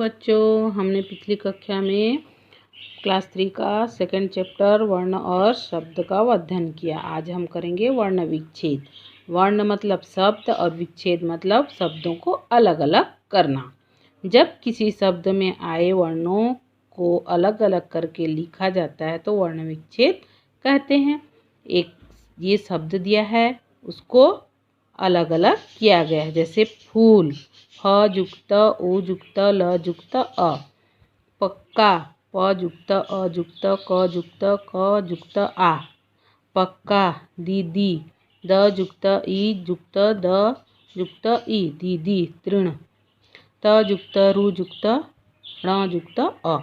बच्चों, हमने पिछली कक्षा में क्लास 3 का सेकंड चैप्टर वर्ण और शब्द का अध्ययन किया। आज हम करेंगे वर्ण विच्छेद। वर्ण मतलब शब्द और विच्छेद मतलब शब्दों को अलग अलग करना। जब किसी शब्द में आए वर्णों को अलग अलग करके लिखा जाता है तो वर्ण विच्छेद कहते हैं। एक ये शब्द दिया है, उसको अलग अलग किया गया है। जैसे फूल, फ जुक्त उ जुक्त ल जुक्त अ। पक्का, प जुक्त अ जुक्त क जुक्त क जुक्त आ। पक्का। दीदी, द जुक्त ई जुक्त द जुक्त ई दीदी तृण। त जुक्त रु जुक्त ण जुक्त अ।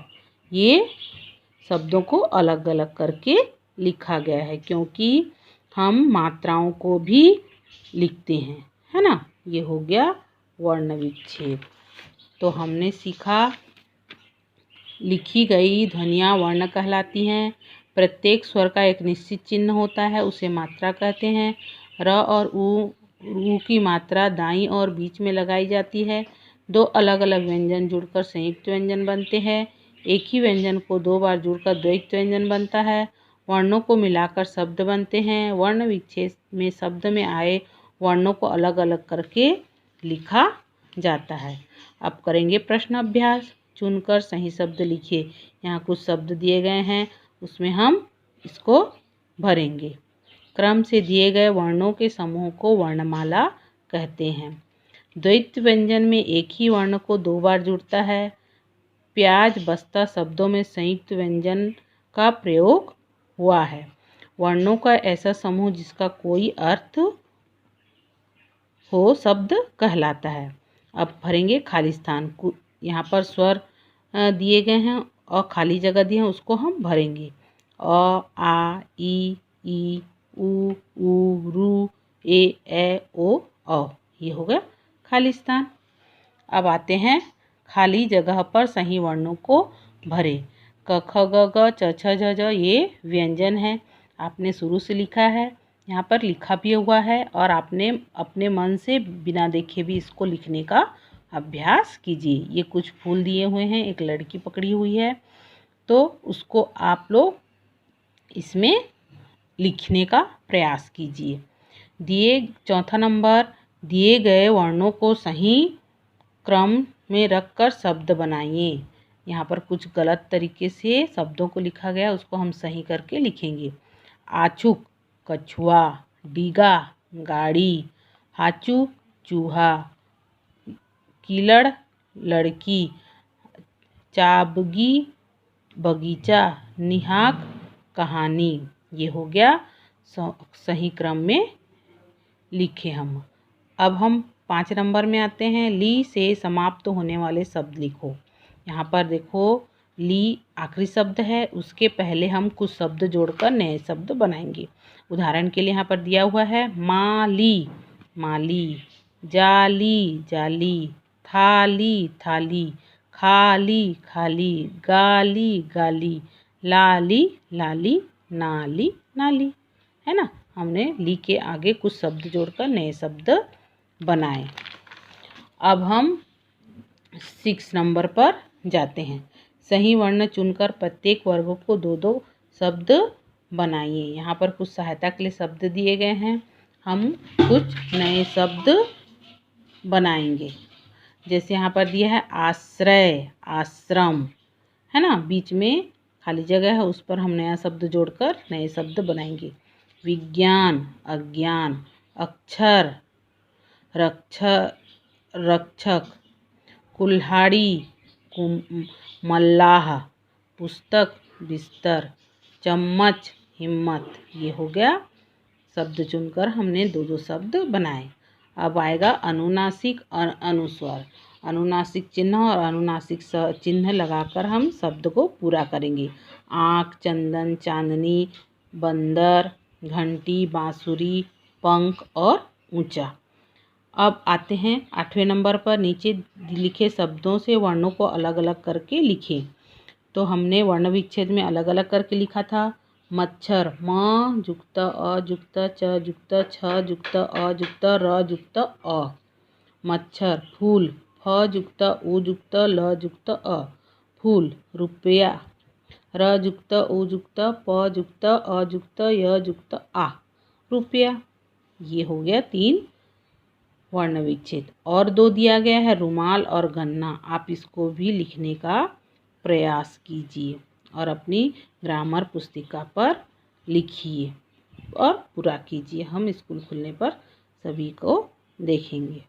ये शब्दों को अलग अलग करके लिखा गया है क्योंकि हम मात्राओं को भी लिखते हैं, है ना। ये हो गया वर्ण विच्छेद। तो हमने सीखा लिखी गई ध्वनियाँ वर्ण कहलाती हैं। प्रत्येक स्वर का एक निश्चित चिन्ह होता है, उसे मात्रा कहते हैं। र और उ की मात्रा दाईं और बीच में लगाई जाती है। दो अलग अलग व्यंजन जुड़कर संयुक्त व्यंजन बनते हैं। एक ही व्यंजन को दो बार जुड़कर द्वैत व्यंजन बनता है। वर्णों को मिलाकर शब्द बनते हैं। वर्ण विच्छेद में शब्द में आए वर्णों को अलग अलग करके लिखा जाता है। अब करेंगे प्रश्न अभ्यास। चुनकर सही शब्द लिखिए। यहाँ कुछ शब्द दिए गए हैं, उसमें हम इसको भरेंगे। क्रम से दिए गए वर्णों के समूह को वर्णमाला कहते हैं। द्वैत व्यंजन में एक ही वर्ण को दो बार जुड़ता है। प्याज बस्ता शब्दों में संयुक्त व्यंजन का प्रयोग हुआ है। वर्णों का ऐसा समूह जिसका कोई अर्थ हो शब्द कहलाता है। अब भरेंगे खाली स्थान। यहाँ पर स्वर दिए गए हैं और खाली जगह दी है, उसको हम भरेंगे। अ आ ई उ रू ए ओ औ। ये हो गया खाली स्थान। अब आते हैं खाली जगह पर सही वर्णों को भरे। क ख ग घ च छ ज झ ये व्यंजन है। आपने शुरू से लिखा है, यहाँ पर लिखा भी हुआ है और आपने अपने मन से बिना देखे भी इसको लिखने का अभ्यास कीजिए। ये कुछ फूल दिए हुए हैं, एक लड़की पकड़ी हुई है, तो उसको आप लोग इसमें लिखने का प्रयास कीजिए। दिए चौथा नंबर, दिए गए वर्णों को सही क्रम में रखकर शब्द बनाइए। यहाँ पर कुछ गलत तरीके से शब्दों को लिखा गया, उसको हम सही करके लिखेंगे। आछुक कछुआ, डीगा गाड़ी, हाचू चूहा, कीलड़ लड़की, चाबगी बगीचा, निहाक कहानी। ये हो गया सही क्रम में लिखे हम। अब हम 5 नंबर में आते हैं। ली से समाप्त होने वाले शब्द लिखो। यहाँ पर देखो ली आखिरी शब्द है, उसके पहले हम कुछ शब्द जोड़कर नए शब्द बनाएंगे। उदाहरण के लिए यहाँ पर दिया हुआ है माली माली, जाली जाली, थाली थाली, खाली खाली, गाली गाली, लाली लाली, नाली नाली, है ना। हमने ली के आगे कुछ शब्द जोड़कर नए शब्द बनाए। अब हम 6 नंबर पर जाते हैं। सही वर्ण चुनकर प्रत्येक वर्ग को दो दो शब्द बनाइए। यहाँ पर कुछ सहायता के लिए शब्द दिए गए हैं, हम कुछ नए शब्द बनाएंगे। जैसे यहाँ पर दिया है आश्रय आश्रम, है ना। बीच में खाली जगह है, उस पर हम नया शब्द जोड़कर नए शब्द बनाएंगे। विज्ञान अज्ञान, अक्षर रक्षक, कुल्हाड़ी मल्लाह, पुस्तक बिस्तर, चम्मच हिम्मत। ये हो गया शब्द चुनकर हमने दो दो शब्द बनाए। अब आएगा अनुनासिक और अनुस्वर। अनुनासिक चिन्ह और अनुनासिक चिन्ह लगाकर हम शब्द को पूरा करेंगे। आँख, चंदन, चांदनी, बंदर, घंटी, बांसुरी, पंख और ऊंचा। अब आते हैं 8वें नंबर पर। नीचे लिखे शब्दों से वर्णों को अलग अलग करके लिखें। तो हमने वर्ण विच्छेद में अलग अलग करके लिखा था। मच्छर म जुक्त अ जुक्त च जुक्त छ जुक्त अ जुक्त र जुक्त अ। मच्छर। फूल फ ह जुक्त उ जुक्त ल जुक्त अ फूल रुपया। र जुक्त उ जुक्त प जुक्त अ जुक्त य जुक्त आ रुपया। ये हो गया 3 वर्ण विच्छेद। और 2 दिया गया है रुमाल और गन्ना। आप इसको भी लिखने का प्रयास कीजिए और अपनी ग्रामर पुस्तिका पर लिखिए और पूरा कीजिए। हम स्कूल खुलने पर सभी को देखेंगे।